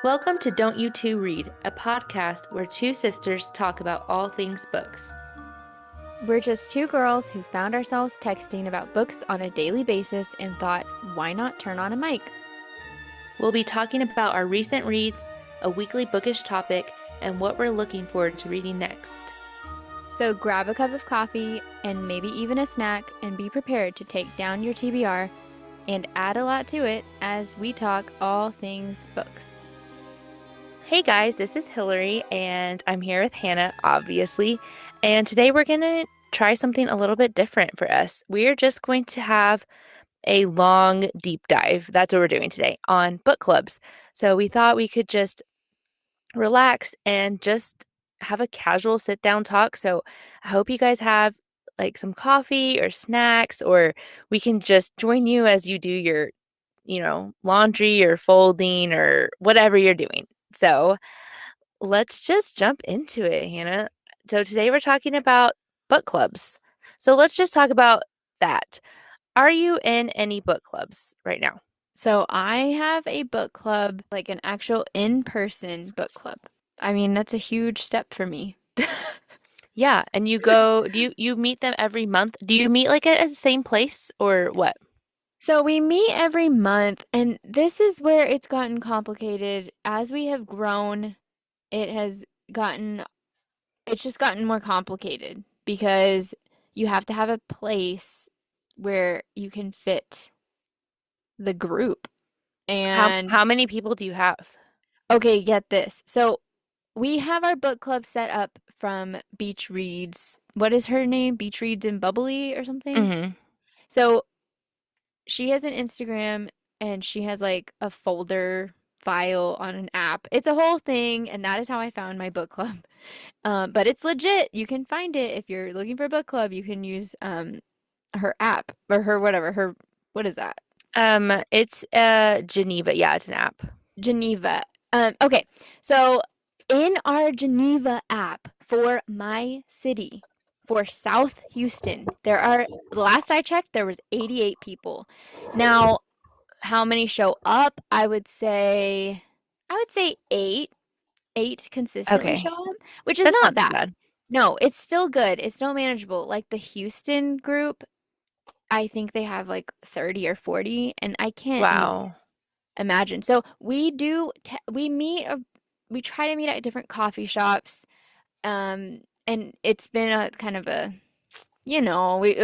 Welcome to Don't You Two Read, a podcast where two sisters talk about all things books. We're just two girls who found ourselves texting about books on a daily basis and thought, why not turn on a mic? We'll be talking about our recent reads, a weekly bookish topic, and what we're looking forward to reading next. So grab a cup of coffee and maybe even a snack and be prepared to take down your TBR and add a lot to it as we talk all things books. Hey guys, this is Hilary, and I'm here with Hannah, obviously. And today we're going to try something a little bit different for us. We're just going to have a long deep dive. That's what we're doing today on book clubs. So we thought we could just relax and just have a casual sit down talk. So I hope you guys have like some coffee or snacks, or we can just join you as you do your, laundry or folding or whatever you're doing. So let's just jump into it, Hannah. So today we're talking about book clubs. So let's just talk about that. Are you in any book clubs right now? So I have a book club, like an actual in-person book club. I mean, that's a huge step for me. Yeah, and do you meet them every month? Do you meet like at the same place or what? So we meet every month, and this is where it's gotten complicated. As we have grown, it has gotten, it's just gotten more complicated because you have to have a place where you can fit the group. How And how many people do you have? okay, get this. So we have our book club set up from Beach Reads. What is her name? Beach Reads and Bubbly or something? Mm-hmm. So she has an Instagram and she has like a folder file on an app. It's a whole thing, and that is how I found my book club. But it's legit. You can find it if you're looking for a book club. You can use her app or her whatever her what is that? It's Geneva. Yeah, it's an app. Geneva. Okay, so in our Geneva app for my city, for South Houston, the last I checked, there was 88 people. Now, how many show up? I would say eight. Eight consistently Okay. show up, which is That's not not too bad. bad. No, it's still good. It's still manageable. Like the Houston group, I think they have like 30 or 40, and I can't even Wow. imagine. So we try to meet at different coffee shops. And it's been a kind of a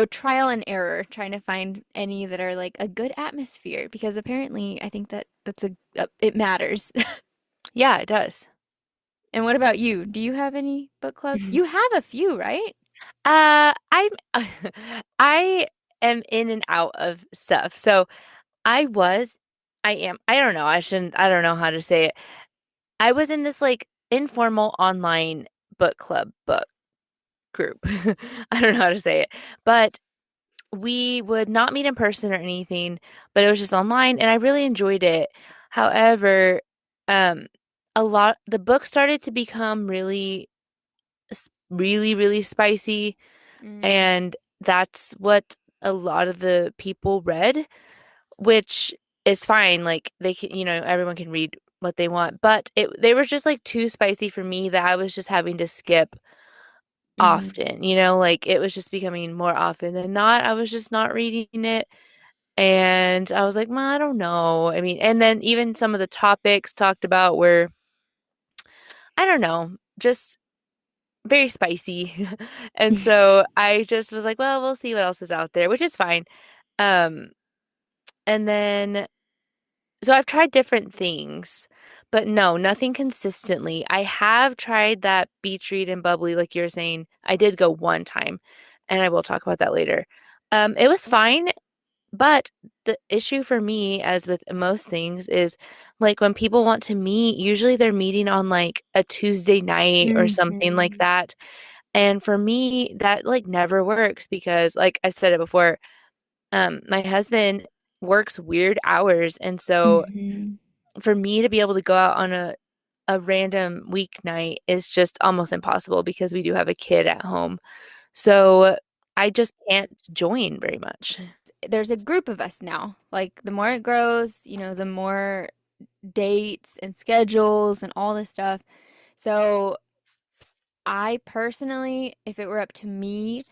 trial and error trying to find any that are like a good atmosphere because apparently I think it matters. Yeah, it does. And what about you? Do you have any book clubs? You have a few, right? I'm I am in and out of stuff. So I was, I am, I don't know, I don't know how to say it. I was in this like informal online book club book group. I don't know how to say it, but we would not meet in person or anything, but it was just online and I really enjoyed it. However, um, the book started to become really spicy, Mm. and that's what a lot of the people read, which is fine. Like they can, everyone can read what they want, but they were just like too spicy for me that I was just having to skip Mm-hmm. often, like it was just becoming more often than not. I was just not reading it. And I was like, well, I don't know. I mean, and then even some of the topics talked about were, I don't know, just very spicy. And so I just was like, well, we'll see what else is out there, which is fine. Um, and then so I've tried different things, but no, nothing consistently. I have tried that beach read and bubbly, like you're saying. I did go one time, and I will talk about that later. It was fine, but the issue for me, as with most things, is like when people want to meet, usually they're meeting on like a Tuesday night or something like Mm-hmm. that. And for me, that like never works because, like I said it before, my husband works weird hours, and so Mm-hmm. for me to be able to go out on a random weeknight is just almost impossible because we do have a kid at home. So I just can't join very much. There's a group of us now. Like the more it grows, the more dates and schedules and all this stuff. So I personally, if it were up to me,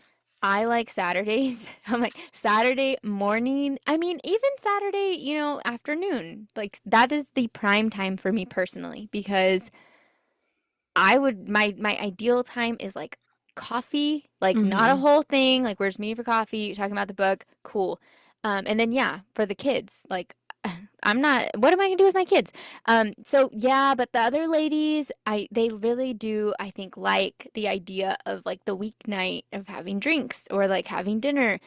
I like Saturdays. I'm like Saturday morning. I mean, even Saturday, afternoon. Like that is the prime time for me personally because I would my ideal time is like coffee, like not a Mm-hmm. whole thing, like we're just meeting for coffee, talking about the book, cool. And then yeah, for the kids, like I'm not, what am I gonna do with my kids? So yeah, but the other ladies, they really do, I think, like the idea of like the weeknight of having drinks or like having dinner.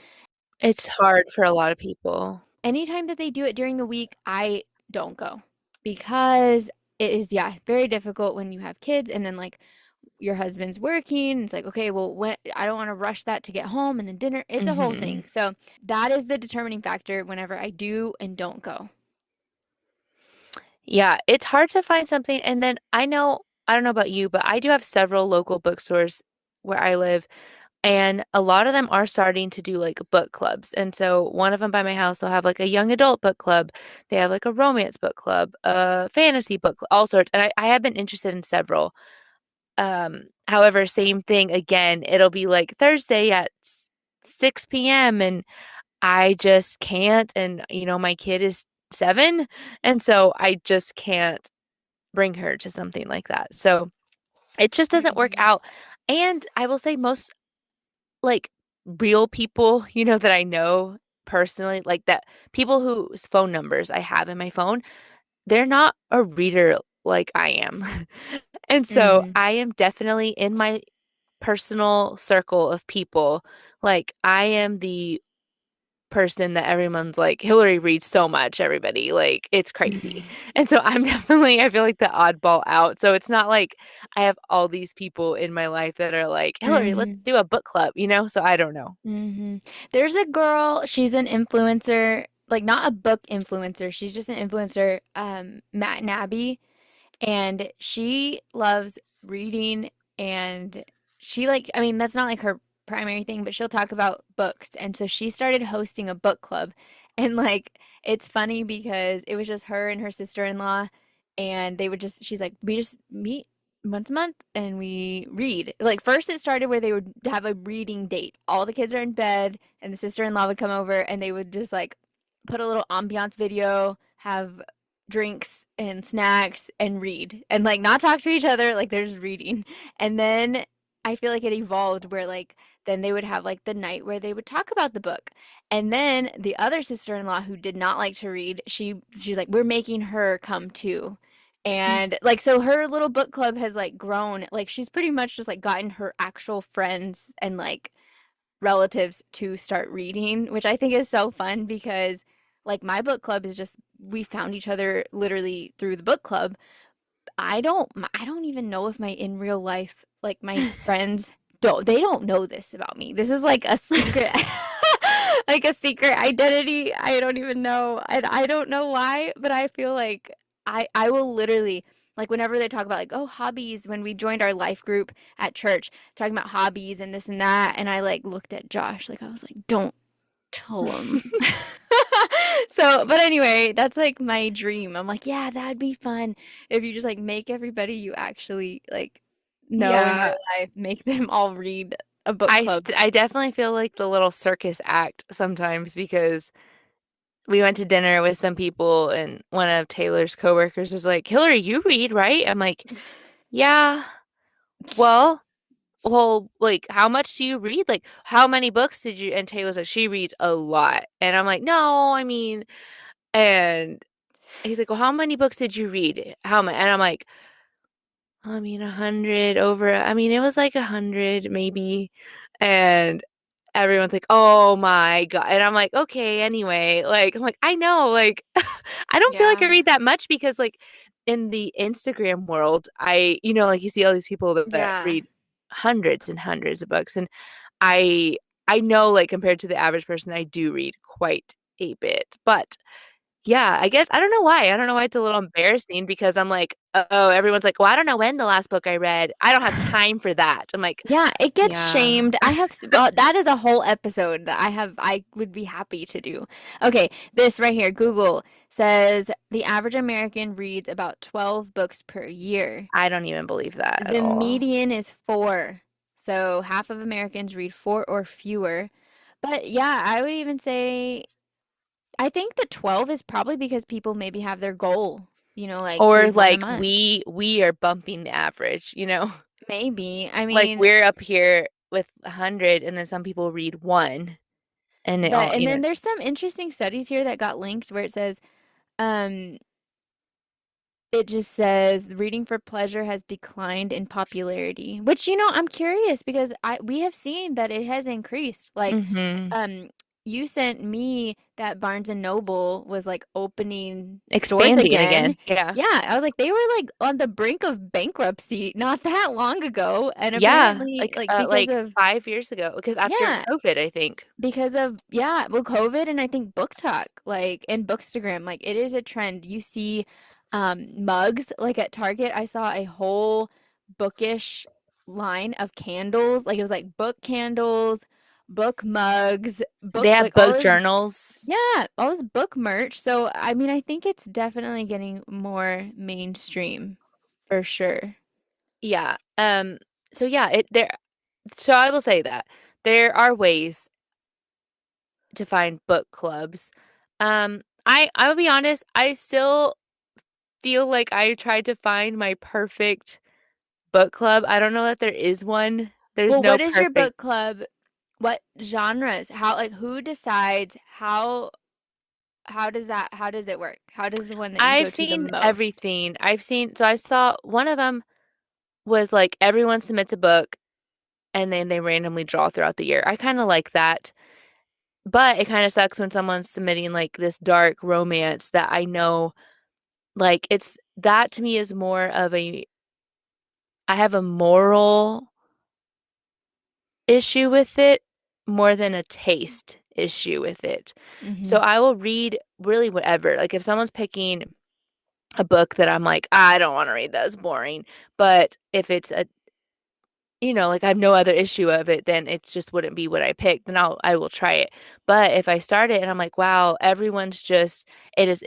It's hard for a lot of people. Anytime that they do it during the week, I don't go because it is, yeah, very difficult when you have kids and then like your husband's working. It's like, okay, well, when I don't want to rush that to get home and then dinner. It's a whole Mm-hmm. thing. So that is the determining factor whenever I do and don't go. Yeah, it's hard to find something. And then I don't know about you, but I do have several local bookstores where I live, and a lot of them are starting to do like book clubs. And so one of them by my house, they'll have like a young adult book club. They have like a romance book club, a fantasy book, all sorts. And I have been interested in several. However, same thing again, it'll be like Thursday at 6 p.m. and I just can't. And, my kid is 7. And so I just can't bring her to something like that. So it just doesn't work Mhm. out. And I will say most like real people, that I know personally, like that people whose phone numbers I have in my phone, they're not a reader like I am. And so Mhm. I am definitely in my personal circle of people. Like I am the person that everyone's like, Hilary reads so much, everybody. Like, it's crazy. And so I'm definitely, I feel like the oddball out. So it's not like I have all these people in my life that are like, Hilary, let's Mhm. do a book club. So I don't know. Mhm. There's a girl, she's an influencer, like not a book influencer. She's just an influencer, Matt and Abby. And she loves reading and she like I mean that's not like her primary thing, but she'll talk about books. And so she started hosting a book club. And like it's funny because it was just her and her sister-in-law and they would just she's like we just meet once a month and we read. Like first it started where they would have a reading date. All the kids are in bed and the sister-in-law would come over and they would just like put a little ambiance video, have drinks and snacks and read and like not talk to each other like there's reading. And then I feel like it evolved where like then they would have like the night where they would talk about the book. And then the other sister-in-law who did not like to read, she's like we're making her come too. And like so her little book club has like grown. Like she's pretty much just like gotten her actual friends and like relatives to start reading, which I think is so fun because like my book club is just we found each other literally through the book club. I don't even know if my in real life like my friends don't know this about me. This is like a secret like a secret identity. I don't even know. I don't know why, but I feel like I will literally like whenever they talk about like oh hobbies when we joined our life group at church talking about hobbies and this and that and I like looked at Josh like I was like don't tell him. So, but anyway, that's like my dream. I'm like, yeah, that'd be fun if you just like make everybody you actually like know in Yeah, real life, make them all read a book club. I definitely feel like the little circus act sometimes because we went to dinner with some people and one of Taylor's coworkers was like, Hilary, you read, right? I'm like, yeah. Well, like, how much do you read? Like, how many books did you? And Taylor's like, she reads a lot. And I'm like, no, I mean, and he's like, well, how many books did you read? How many? And I'm like, I mean, 100 over, I mean, it was like 100 maybe. And everyone's like, oh my God. And I'm like, okay, anyway. Like, I'm like, I know, like, I don't feel like I Yeah. read that much because, like, in the Instagram world, like you see all these people that Yeah. read hundreds and hundreds of books. And I know, like, compared to the average person, I do read quite a bit. But Yeah, I guess I don't know why. I don't know why it's a little embarrassing because I'm like, oh, everyone's like, well, I don't know when the last book I read. I don't have time for that. I'm like, Yeah, it gets yeah, shamed. That is a whole episode that I would be happy to do. Okay, this right here, Google says the average American reads about 12 books per year. I don't even believe that at The all. median is 4. So half of Americans read 4 or fewer. But yeah, I would even say I think that 12 is probably because people maybe have their goal, like to Or read one a like month. we are bumping the average, you know? Maybe. I Like mean, we're up here with 100 and then some people read one and it but all, and you know. then there's some interesting studies here that got linked where it says um it just says reading for pleasure has declined in popularity, which I'm curious because I we have seen that it has increased. Like Mhm. um you sent me that Barnes and Noble was like opening stores Expanding again. again. Yeah. Yeah, I was like they were like on the brink of bankruptcy not that long ago, and Yeah, apparently like because like of 5 years ago because after yeah, COVID, I think. because of yeah, well, COVID and I think Book Talk, like and Bookstagram, like it is a trend. You see mugs like at Target. I saw a whole bookish line of candles. Like it was like book candles, book mugs, They book like have all book this journals. yeah, all this book merch. So I mean I think it's definitely getting more mainstream for sure. Yeah. So yeah, it there so I will say that there are ways to find book clubs. I will be honest, I still feel like I tried to find my perfect book club. I don't know that there is one. There's Well, no what is your perfect. book club? What genres? How like who decides how does it work? How does the one that you go I've to the seen most? everything. So I saw one of them was like everyone submits a book and then they randomly draw throughout the year. I kind of like that. But it kind of sucks when someone's submitting like this dark romance that I know like it's that to me is more of a I have a moral issue with it more than a taste issue with it. So Mhm. I will read really whatever. Like if someone's picking a book that I'm like, I don't want to read, that's boring. But if it's a like I have no other issue of it, then it just wouldn't be what I picked. Then I will try it. But if I start it and I'm like, wow, everyone's just it is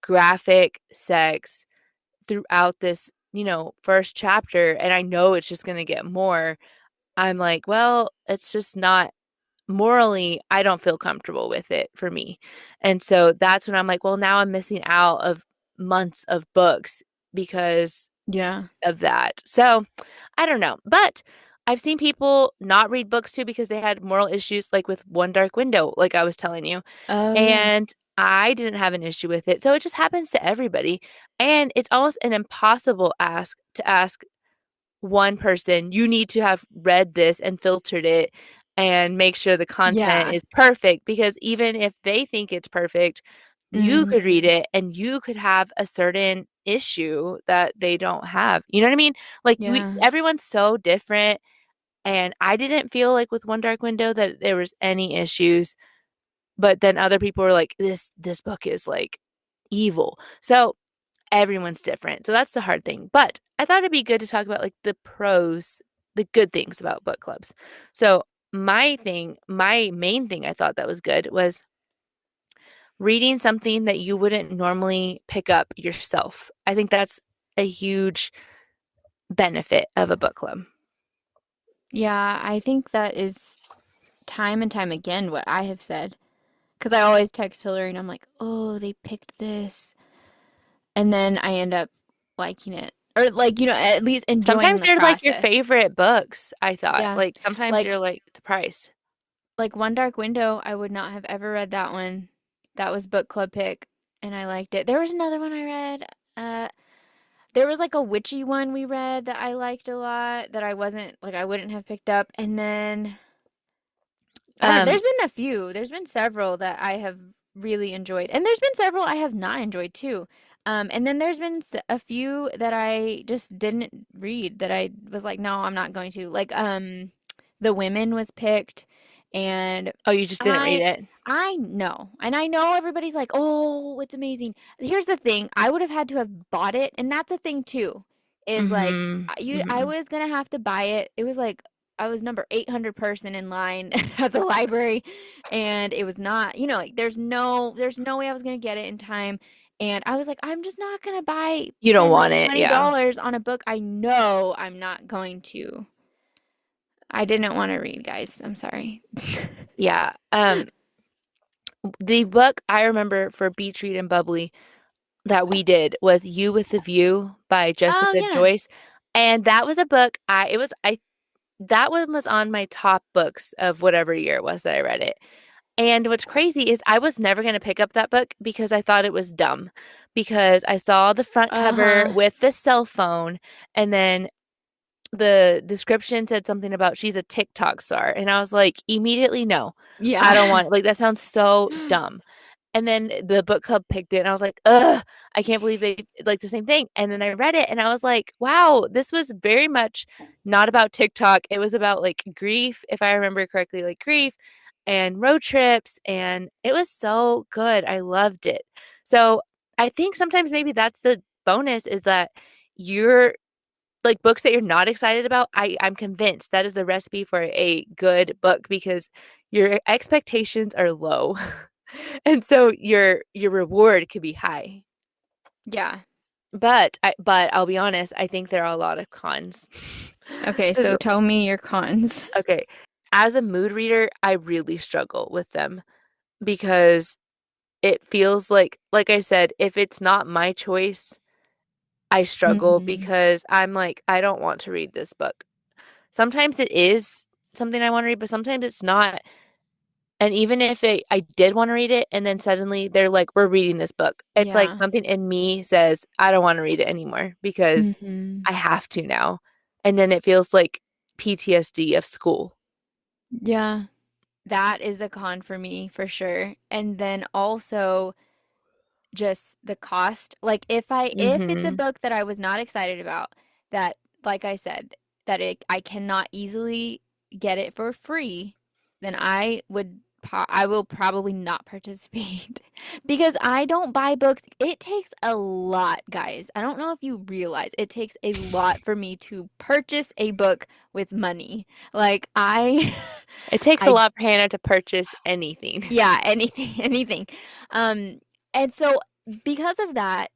graphic sex throughout this, first chapter, and I know it's just gonna get more. I'm like, well, it's just not morally, I don't feel comfortable with it for me. And so that's when I'm like, well, now I'm missing out of months of books because Yeah. of that. So I don't know. But I've seen people not read books too because they had moral issues, like with One Dark Window, like I was telling you. Oh yeah. And I didn't have an issue with it. So it just happens to everybody. And it's almost an impossible ask to ask one person, you need to have read this and filtered it and make sure the content Yeah. is perfect because even if they think it's perfect, you could read Mhm. it and you could have a certain issue that they don't have. You know what I mean? Like Yeah. everyone's so different and I didn't feel like with One Dark Window that there was any issues, but then other people were like this book is like evil. So everyone's different. So that's the hard thing. But I thought it'd be good to talk about like the pros, the good things about book clubs. So my main thing I thought that was good was reading something that you wouldn't normally pick up yourself. I think that's a huge benefit of a book club. Yeah, I think that is time and time again what I have said. Because I always text Hillary and I'm like, oh, they picked this. And then I end up liking it. Or like, at least enjoying Sometimes the they're like your process. favorite books, I thought. Yeah. Like sometimes Like you're like surprised. like One Dark Window, I would not have ever read that one. That was book club pick and I liked it. There was another one I read. There was like a witchy one we read that I liked a lot that I wasn't like I wouldn't have picked up. And then I don't know, Um there's been a few. There's been several that I have really enjoyed. And there's been several I have not enjoyed too. And then there's been a few that I just didn't read that I was like, no, I'm not going to. Like The Women was picked And Oh, you just didn't read I it. I know. And I know everybody's like, "Oh, it's amazing." Here's the thing, I would have had to have bought it, and that's a thing too, is like, Mhm. I Mhm. was gonna have to buy it. It was like I was number 800 person in line at the library, and it was not, like there's no way I was gonna get it in time, and I was like, "I'm just not gonna You don't spend like want it, yeah. $20 on a book I know I'm not going to." I didn't wanna read, guys. I'm sorry. Yeah. The book I remember for Beach Read and Bubbly that we did was You with the View by Oh, Jessica yeah. Joyce. And that was a book I that one was on my top books of whatever year it was that I read it. And what's crazy is I was never going to pick up that book because I thought it was dumb. Because I saw the front cover Uh-huh. with the cell phone, and then the description said something about she's a TikTok star. And I was like, immediately, no, I don't Yeah. want it. Like, that sounds so dumb. And then the book club picked it, and I was like, ugh, I can't believe they like the same thing. And then I read it, and I was like, wow, this was very much not about TikTok. It was about like grief, if I remember correctly, like grief and road trips. And it was so good. I loved it. So I think sometimes maybe that's the bonus is that you're like books that you're not excited about. I'm convinced that is the recipe for a good book because your expectations are low. And so your reward could be high. Yeah. But I'll be honest, I think there are a lot of cons. Okay, There's so tell me your cons. okay. As a mood reader, I really struggle with them because it feels like I said, if it's not my choice, I struggle Mhm. because I'm like, I don't want to read this book. Sometimes it is something I want to read, but sometimes it's not. And even if I did want to read it and then suddenly they're like, we're reading this book, it's like Yeah. something in me says, I don't want to read it anymore because Mhm. I have to now. And then it feels like PTSD of school. Yeah. That is the con for me for sure. And then also just the cost. Like if it's a Hmm. book that I was not excited about, that like I said, that I cannot easily get it for free, then I will probably not participate because I don't buy books. It takes a lot, guys. I don't know if you realize it takes a lot for me to purchase a book with money. Like It takes a I lot for Hannah to purchase anything. yeah, anything, anything. Um, and so because of that,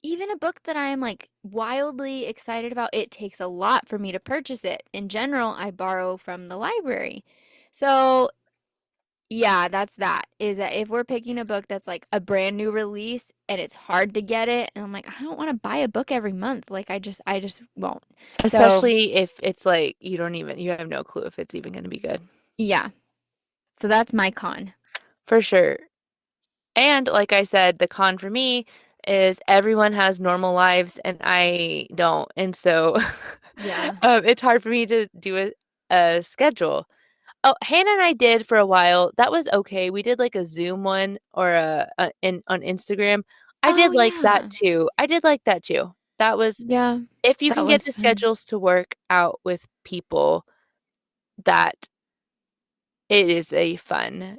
even a book that I am like wildly excited about, it takes a lot for me to purchase it. In general, I borrow from the library. So, yeah, that's that. Is that if we're picking a book that's like a brand new release and it's hard to get it, and I'm like, I don't want to buy a book every month. Like I just won't. So, Especially if it's like you have no clue if it's even going to be good. yeah. So that's my con. For sure. And like I said, the con for me is everyone has normal lives and I don't. And so Yeah. it's hard for me to do a schedule. Oh, Hannah and I did for a while. That was okay. We did like a Zoom one or on Instagram. I Oh, did like that yeah. too. I did like that too. That was Yeah. if you That can get was the fun. schedules to work out with people, that it is a fun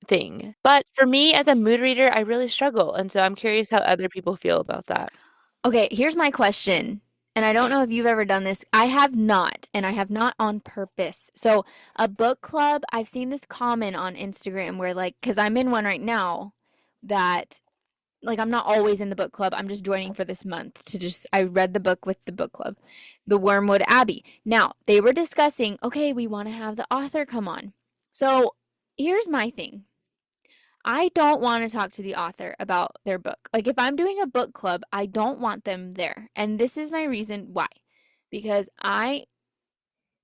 thing. But for me as a mood reader, I really struggle. And so I'm curious how other people feel about that. Okay, here's my question. And I don't know if you've ever done this. I have not, and I have not on purpose. So, a book club, I've seen this comment on Instagram where, like, because I'm in one right now, that, like, I'm not always in the book club. I'm just joining for this month to just, I read the book with the book club, The Wormwood Abbey. Now, they were discussing, okay, we want to have the author come on. So, here's my thing. I don't want to talk to the author about their book. Like, if I'm doing a book club, I don't want them there. And this is my reason why. Because I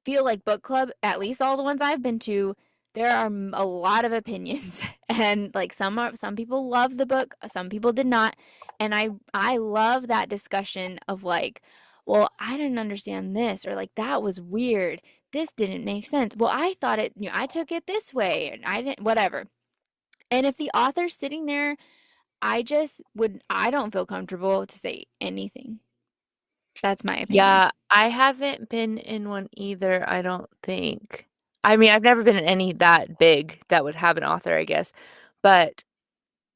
feel like book club, at least all the ones I've been to, there are a lot of opinions. And like some people love the book, some people did not. And I love that discussion of like, well, I didn't understand this, or like that was weird. This didn't make sense. Well, I thought I took it this way and I didn't whatever. And if the author's sitting there, I don't feel comfortable to say anything. That's my opinion. Yeah, I haven't been in one either, I don't think. I mean, I've never been in any that big that would have an author, I guess. But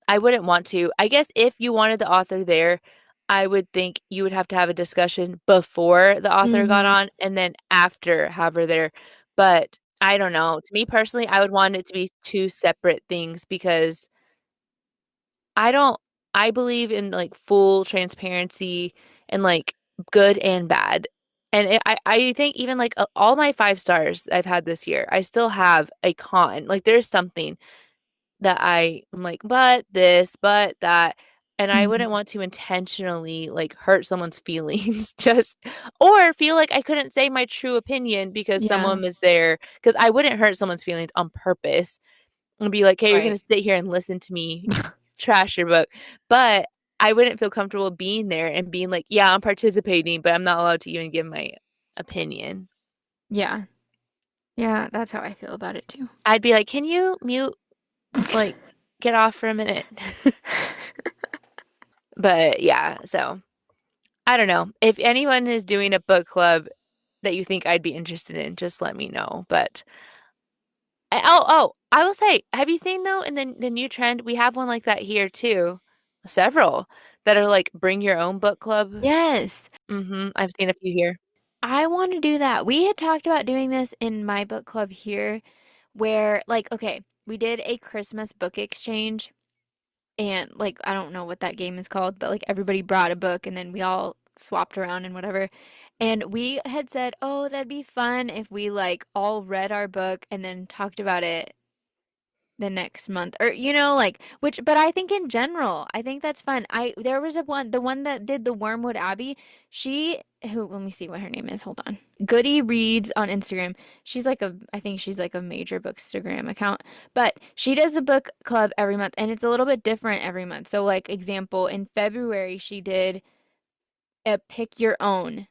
I wouldn't want to. I guess if you wanted the author there, I would think you would have to have a discussion before the author got Hmm. on and then after have her there. But I don't know. To me personally, I would want it to be two separate things because I don't, I believe in like full transparency and like good and bad. And I think even like all my 5 stars I've had this year, I still have a con. Like there's something that I'm like, but this, but that. And I wouldn't Hmm. want to intentionally like hurt someone's feelings just or feel like I couldn't say my true opinion because Yeah. someone was there. Because I wouldn't hurt someone's feelings on purpose and be like, hey, you're gonna Right. sit here and listen to me trash your book. But I wouldn't feel comfortable being there and being like, yeah, I'm participating, but I'm not allowed to even give my opinion. Yeah. Yeah, that's how I feel about it too. I'd be like, can you mute, like, get off for a minute? But yeah, so I don't know. If anyone is doing a book club that you think I'd be interested in, just let me know. But I will say, have you seen though in the new trend? We have one like that here too. Several that are like bring your own book club. Yes. I've seen a few here. I want to do that. We had talked about doing this in my book club here, where, like, okay, we did a Christmas book exchange, and, like, I don't know what that game is called, but, like, everybody brought a book, and then we all swapped around and whatever. And we had said, oh, that'd be fun if we, like, all read our book and then talked about it the next month, or like, which, but I think in general I think that's fun. I There was the one that did the Wormwood Abbey. She who Let me see what her name is, hold on. Goody Reads on Instagram. She's like a I think she's like a major bookstagram account, but she does the book club every month, and it's a little bit different every month. So, like, example, in February she did a pick your own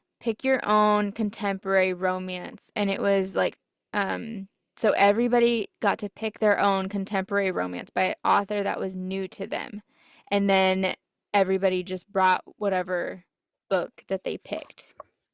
contemporary romance, and it was like, so everybody got to pick their own contemporary romance by an author that was new to them, and then everybody just brought whatever book that they picked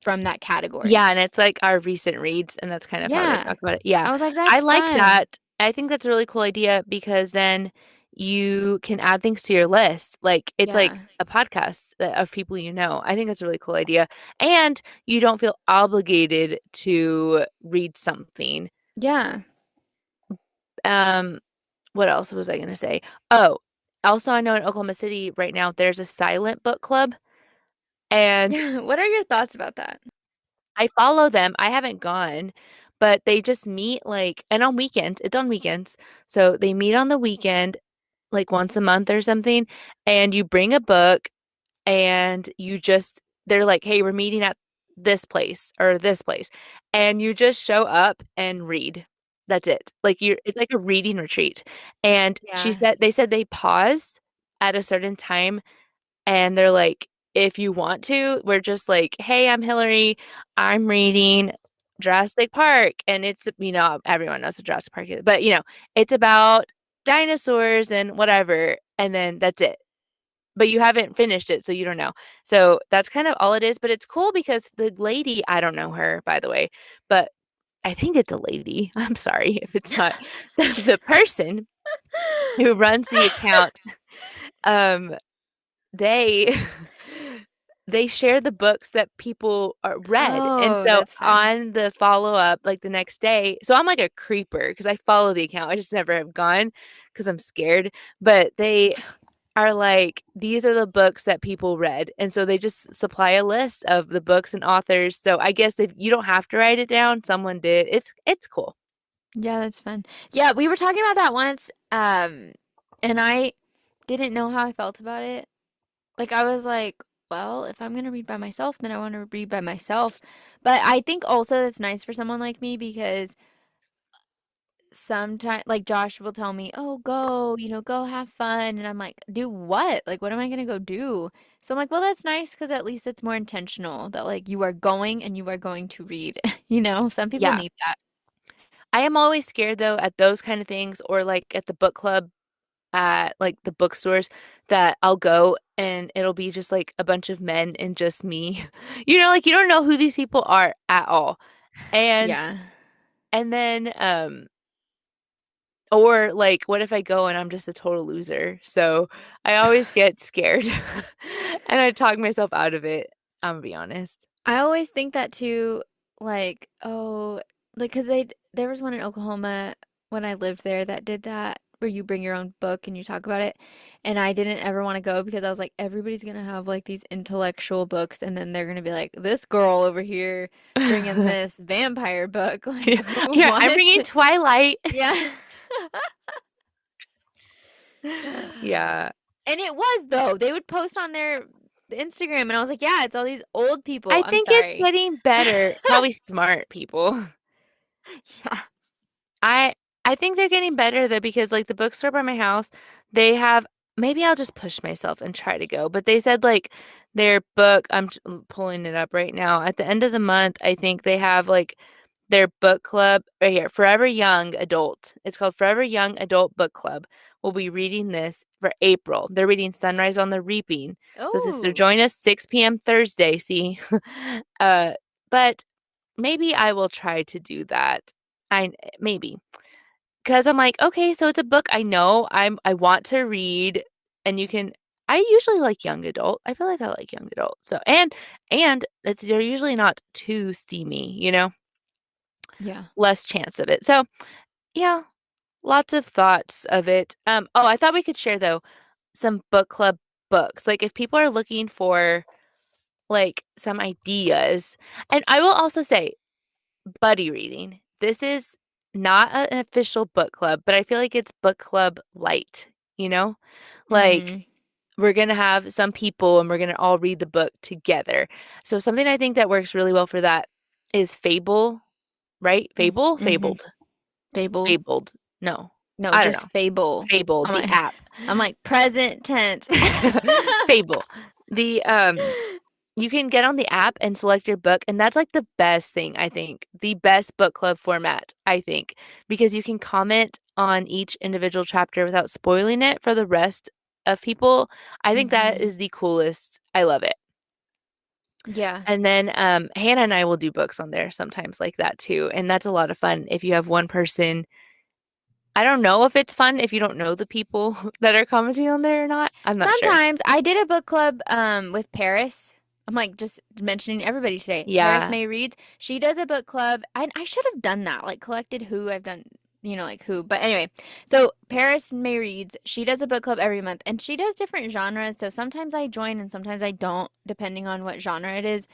from that category. Yeah, and it's like our recent reads, and that's kind of how they Yeah, talk about it. Yeah, I was like, I that's like fun. that. I think that's a really cool idea because then you can add things to your list. Like it's like Yeah. a podcast of people you know. I think that's a really cool idea. And you don't feel obligated to read something. Yeah. Um, what else was I gonna say? Oh, also I know in Oklahoma City right now there's a silent book club and Yeah. What are your thoughts about that? I follow them. I haven't gone, but they just meet like, and on weekends, it's on weekends. So they meet on the weekend, like once a month or something, and you bring a book and you just, they're like, hey, we're meeting at this place or this place. And you just show up and read. That's it. Like it's like a reading retreat. And Yeah. they said they pause at a certain time and they're like, if you want to, we're just like, hey, I'm Hilary. I'm reading Jurassic Park. And it's, everyone knows what Jurassic Park is, but it's about dinosaurs and whatever. And then that's it. But you haven't finished it, so you don't know. So that's kind of all it is. But it's cool because the lady, I don't know her, by the way, but I think it's a lady. I'm sorry if it's not the person who runs the account. Um, they they share the books that people are read. And Oh, so that's fun. on the follow up, like the next day, so I'm like a creeper because I follow the account. I just never have gone because I'm scared. But they are like, these are the books that people read. And so they just supply a list of the books and authors. So I guess if you don't have to write it down, someone did. It's cool. Yeah, that's fun. Yeah, we were talking about that once, and I didn't know how I felt about it. Like, I was like, well, if I'm gonna read by myself, then I want to read by myself. But I think also that's nice for someone like me because sometimes, like, Josh will tell me, "Oh, go, go have fun," and I'm like, "Do what? Like, what am I gonna go do?" So I'm like, "Well, that's nice because at least it's more intentional that, like, you are going and you are going to read." Some people Yeah. need that. I am always scared though at those kind of things or like at the book club at like the bookstores that I'll go and it'll be just like a bunch of men and just me. Like you don't know who these people are at all. And Yeah. And then or like what if I go and I'm just a total loser? So I always get scared and I talk myself out of it. I'm gonna be honest. I always think that too, like, oh, like, because there was one in Oklahoma when I lived there that did that, where you bring your own book and you talk about it. And I didn't ever want to go because I was like, everybody's gonna have like these intellectual books, and then they're gonna be like, this girl over here bringing this vampire book. Like, Yeah, here, I'm what? bringing Twilight. Yeah. Yeah. And it was though. They would post on their Instagram, and I was like, yeah, it's all these old people. I I'm think it's sorry. getting better. Probably smart people. Yeah. I I think they're getting better though because like the bookstore by my house, they have maybe I'll just push myself and try to go. But they said like their book, pulling it up right now. At the end of the month, I think they have like their book club right here, Forever Young Adult. It's called Forever Young Adult Book Club. We'll be reading this for April. They're reading Sunrise on the Reaping. So sister, Oh. join us 6 p.m. Thursday. See, uh, but maybe I will try to do that. I maybe. Because I'm like, okay, so it's a book I know I want to read, and you can. I usually like young adult. I feel like I like young adult. So and it's they're usually not too steamy, Yeah. less chance of it. So yeah, lots of thoughts of it. Oh, I thought we could share though some book club books. Like if people are looking for like some ideas, and I will also say buddy reading. This is not an official book club, but I feel like it's book club light, you know? Like Mm-hmm. we're going to have some people and we're going to all read the book together. So something I think that works really well for that is Fable, right? Fable? Mm-hmm. Fabled. Fable. Fabled. No. No, I don't just know. fable. Fable, I'm the like, app. I'm like present tense. Fable. The you can get on the app and select your book, and that's like the best thing, I think. The best book club format, I think, because you can comment on each individual chapter without spoiling it for the rest of people. I think that Mm-hmm. is the coolest. I love it. Yeah. And then Hannah and I will do books on there sometimes like that too, and that's a lot of fun if you have one person. I don't know if it's fun if you don't know the people that are commenting on there or not. I'm not sure. Sometimes I did a book club with Paris. I'm like just mentioning everybody today. Paris Yeah. May reads. She does a book club. I should have done that, like collected who I've done, like who. But anyway, so Paris May reads. She does a book club every month, and she does different genres. So sometimes I join and sometimes I don't, depending on what genre it is.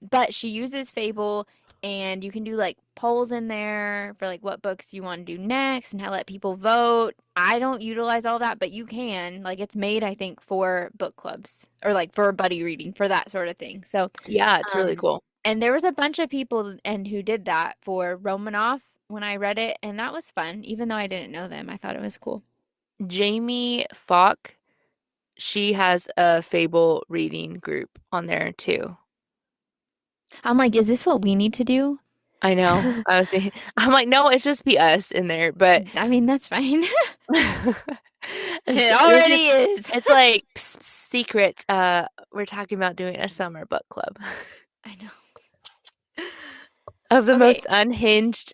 But she uses Fable, and you can do like polls in there for like what books you want to do next and how let people vote. I don't utilize all that, but you can. Like it's made, I think, for book clubs or like for buddy reading for that sort of thing. So, Yeah, it's really um, cool. and there was a bunch of people and who did that for Romanoff when I read it, and that was fun. Even though I didn't know them, I thought it was cool. Jamie Falk, she has a Fable reading group on there too. I'm like, is this what we need to do? I know. I was thinking, I'm like, no, it's just be us in there, but I mean, that's fine. it's, It it's just already is. it's like secret. We're talking about doing a summer book club I know. of the Okay. most unhinged.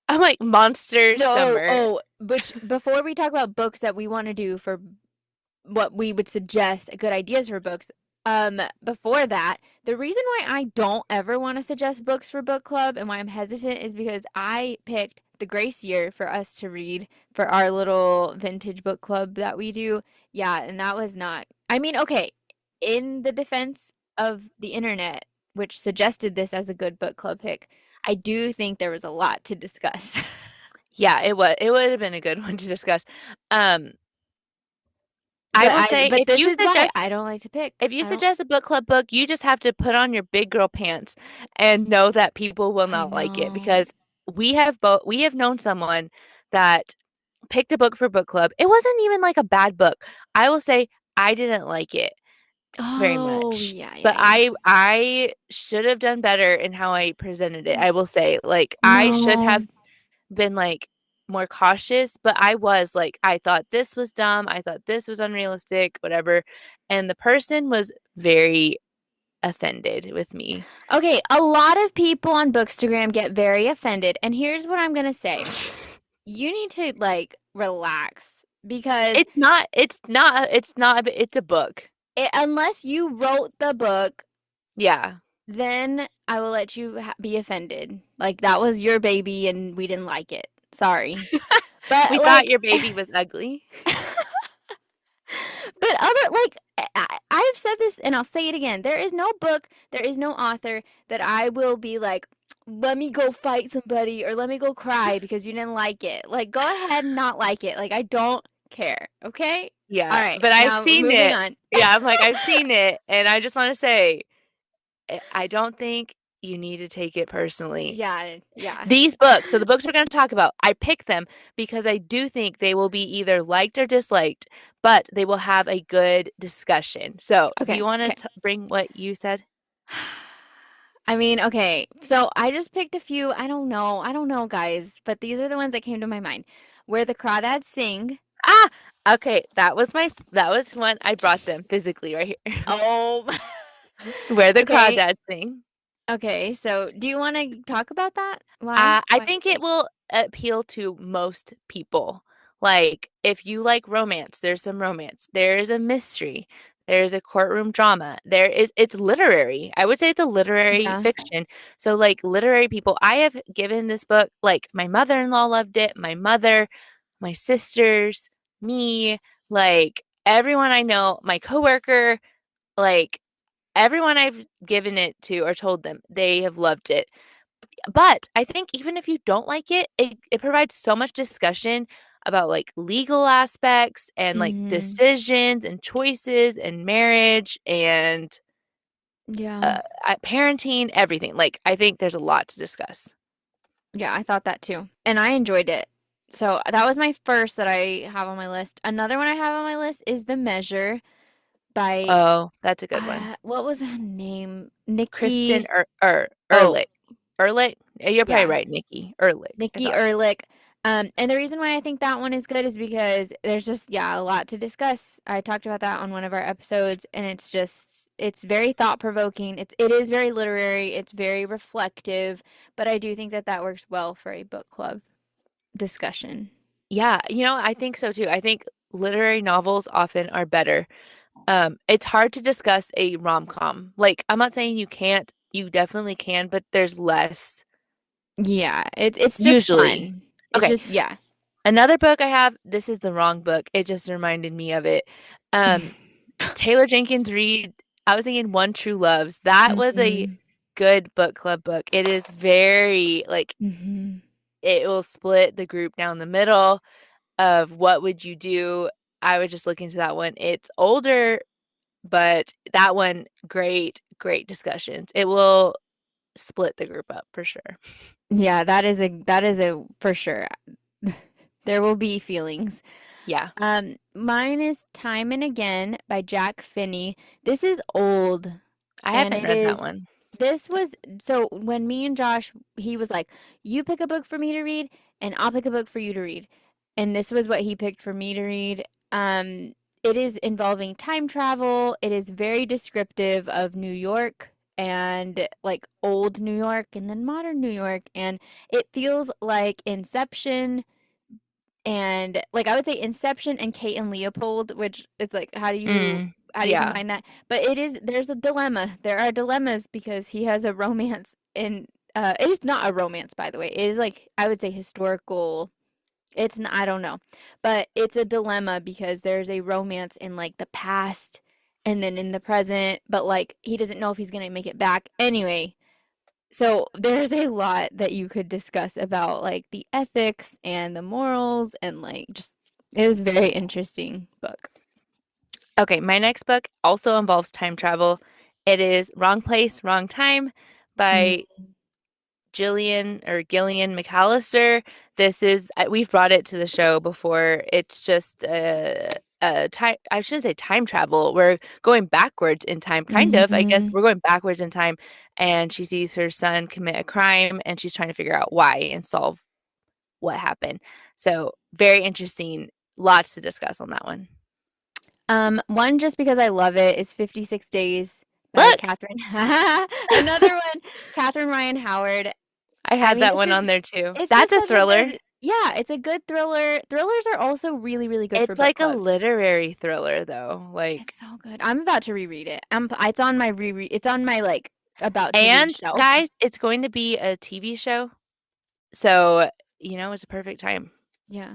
I'm like monster No, oh, summer. oh, which before we talk about books that we want to do for what we would suggest good ideas for books. Before that, the reason why I don't ever want to suggest books for book club and why I'm hesitant is because I picked The Grace Year for us to read for our little vintage book club that we do. Yeah, and that was not, I mean, okay, in the defense of the internet, which suggested this as a good book club pick, I do think there was a lot to discuss. Yeah, it was. It would have been a good one to discuss. Um, I But will say this is why I don't like to pick. if you I don't suggest a book club book, you just have to put on your big girl pants and know that people will I not like it know. because we have known someone that picked a book for book club. It wasn't even like a bad book. I will say I didn't like it very Oh, much. yeah, But yeah, yeah. I should have done better in how I presented it. I will say like I should No. have been like more cautious, but I was like, I thought this was dumb. I thought this was unrealistic, whatever. And the person was very offended with me. Okay, a lot of people on Bookstagram get very offended, and here's what I'm gonna say. You need to like relax because It's a book. unless you wrote the book, Yeah. then I will let you be offended. Like that was your baby and we didn't like it. Sorry. We But thought like your baby was ugly. but other like I've said this and I'll say it again. There is no book, there is no author that I will be like, let me go fight somebody or let me go cry because you didn't like it. Like go ahead and not like it. Like I don't care. Okay? All Yeah, right. but I've Now seen moving it. on. Yeah, I'm like, I've seen it, and I just want to say, I don't think you need to take it personally. Yeah, yeah. These books, so the books we're going to talk about, I picked them because I do think they will be either liked or disliked, but they will have a good discussion. So, do Okay. you want Okay. to bring what you said? I mean, okay. So I just picked a few. I don't know. I don't know, guys, but these are the ones that came to my mind. Where the Crawdads sing. Ah, okay, that was one I brought them physically right here. Oh. Where the Okay. crawdads sing. Okay. So do you want to talk about that? Why? I Why? think it will appeal to most people. Like, if you like romance, there's some romance. There's a mystery. There's a courtroom drama. It's literary. I would say it's a literary Yeah. fiction. So, like, literary people, I have given this book, like, my mother-in-law loved it, my mother, my sisters, me, like, everyone I know, my coworker, like, everyone I've given it to or told them, they have loved it. But I think even if you don't like it, it provides so much discussion about like legal aspects and like Mm-hmm. decisions and choices and marriage and Yeah. parenting, everything. Like, I think there's a lot to discuss. Yeah, I thought that too. And I enjoyed it. So that was my first that I have on my list. Another one I have on my list is The Measure by Oh, that's a good one. what was her name? Kristen Nikki. Oh, Erlick. Erlick? You're probably yeah. right, Nikki. Erlick, I Nikki thought. Erlick. And the reason why I think that one is good is because there's just, yeah, a lot to discuss. I talked about that on one of our episodes, and it's just, it's very thought provoking. It is very literary. It's very reflective, but I do think that that works well for a book club discussion. Yeah, I think so too. I think literary novels often are better. It's hard to discuss a rom-com. Like, I'm not saying you can't, you definitely can, but there's less Yeah, it's just usually. fun. It's Okay, just, yeah. another book I have, this is the wrong book. It just reminded me of it. Um, Taylor Jenkins Reid, I was thinking One True Loves. That was a Hmm. good book club book. It is very like Hmm. it will split the group down the middle of what would you do. I would just look into that one. It's older, but that one, great discussions. It will split the group up for sure. Yeah, that is a for sure. There will be feelings. Yeah, Mine is Time and Again by Jack Finney. This is old, I and haven't it read that is, one. this was, so when me and Josh, he was like, you pick a book for me to read, and I'll pick a book for you to read. And this was what he picked for me to read. It is involving time travel. It is very descriptive of New York and like old New York and then modern New York. And it feels like Inception and like I would say Inception and Kate and Leopold, which it's like how do you Yeah. combine that? But it is there's a dilemma. There are dilemmas because he has a romance in it is not a romance by the way. It is like I would say historical. It's not, I don't know. But it's a dilemma because there's a romance in like the past and then in the present, but like he doesn't know if he's going to make it back. Anyway, so there's a lot that you could discuss about like the ethics and the morals and like just it was a very interesting book. Okay, my next book also involves time travel. It is Wrong Place, Wrong Time Mm, by Gillian McCallister. This is we've brought it to the show before. It's just a time. I shouldn't say time travel. We're going backwards in time, kind of. I guess mhm. we're going backwards in time, and she sees her son commit a crime, and she's trying to figure out why and solve what happened. So very interesting. Lots to discuss on that one. One just because I love it is 56 Days by Look, Catherine. Another one, Catherine Ryan Howard. I I had mean, that one on there too. it's That's just a such a thriller. good, yeah, it's a good thriller. Thrillers are also really, really good for It's book like a clubs. literary thriller though. Like, It's so good. I'm about to reread it. It's on my reread. It's on my like about to read and shelf. guys, it's going to be a TV show. So, it's a perfect time. Yeah.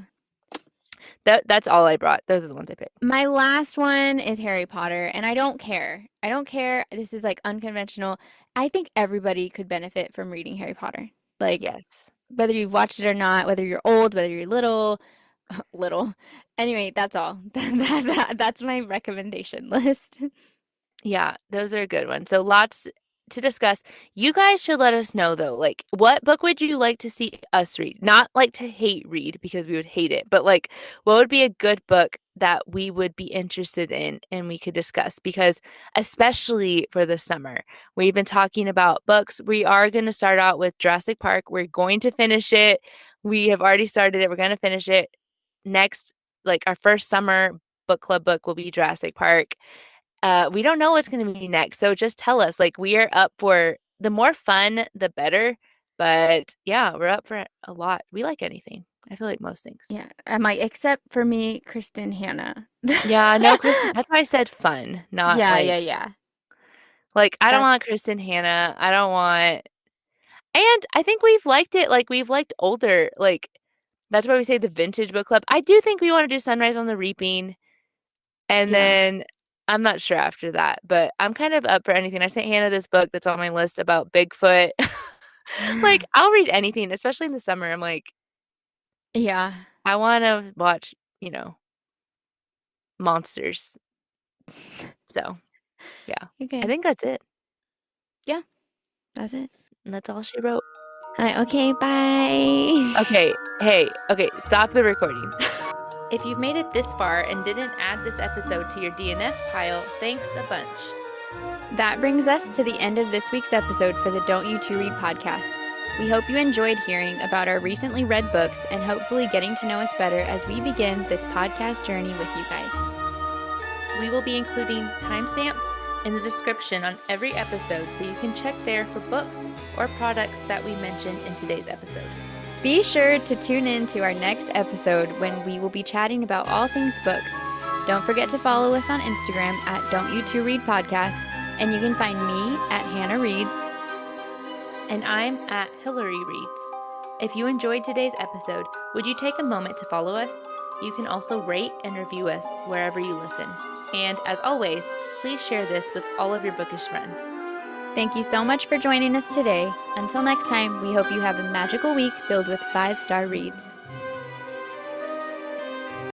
That's all I brought. Those are the ones I picked. My last one is Harry Potter, and I don't care. I don't care. This is like unconventional. I think everybody could benefit from reading Harry Potter. Like, Yes. whether you've watched it or not, whether you're old, whether you're little, little. Anyway, that's all. That's my recommendation list. Yeah, those are a good ones. So lots to discuss. You guys should let us know though, like what book would you like to see us read? Not like to hate read because we would hate it, but like what would be a good book that we would be interested in and we could discuss because especially for the summer. We've been talking about books. We are going to start out with Jurassic Park. We're going to finish it. We have already started it. We're going to finish it. Next, like our first summer book club book will be Jurassic Park. We don't know what's going to be next. So just tell us. Like, we are up for the more fun, the better. But yeah, we're up for a lot. We like anything. I feel like most things. Yeah, am I except for me, Kristen Hannah. Yeah, no, Kristen. That's why I said fun, not Yeah, like, yeah, yeah. I don't That's want Kristen Hannah. I don't want, and I think we've liked it. Like, we've liked older, like, that's why we say the vintage book club. I do think we want to do Sunrise on the Reaping. And yeah. then I'm not sure after that, but I'm kind of up for anything. I sent Hannah this book that's on my list about Bigfoot. Like, I'll read anything, especially in the summer. I'm like, Yeah. I want to watch, monsters. So, yeah, I Okay. think that's it. Yeah, that's it. And that's all she wrote. Alright, okay, bye. Okay, hey, okay, stop the recording. If you've made it this far and didn't add this episode to your DNF pile, thanks a bunch. That brings us to the end of this week's episode for the Don't You Two Read podcast. We hope you enjoyed hearing about our recently read books and hopefully getting to know us better as we begin this podcast journey with you guys. We will be including timestamps in the description on every episode so you can check there for books or products that we mentioned in today's episode. Be sure to tune in to our next episode when we will be chatting about all things books. Don't forget to follow us on Instagram at Don't You Two Read Podcast, and you can find me at Hannah Reads. And I'm at Hilary Reads. If you enjoyed today's episode, would you take a moment to follow us? You can also rate and review us wherever you listen. And as always, please share this with all of your bookish friends. Thank you so much for joining us today. Until next time, we hope you have a magical week filled with 5-star reads.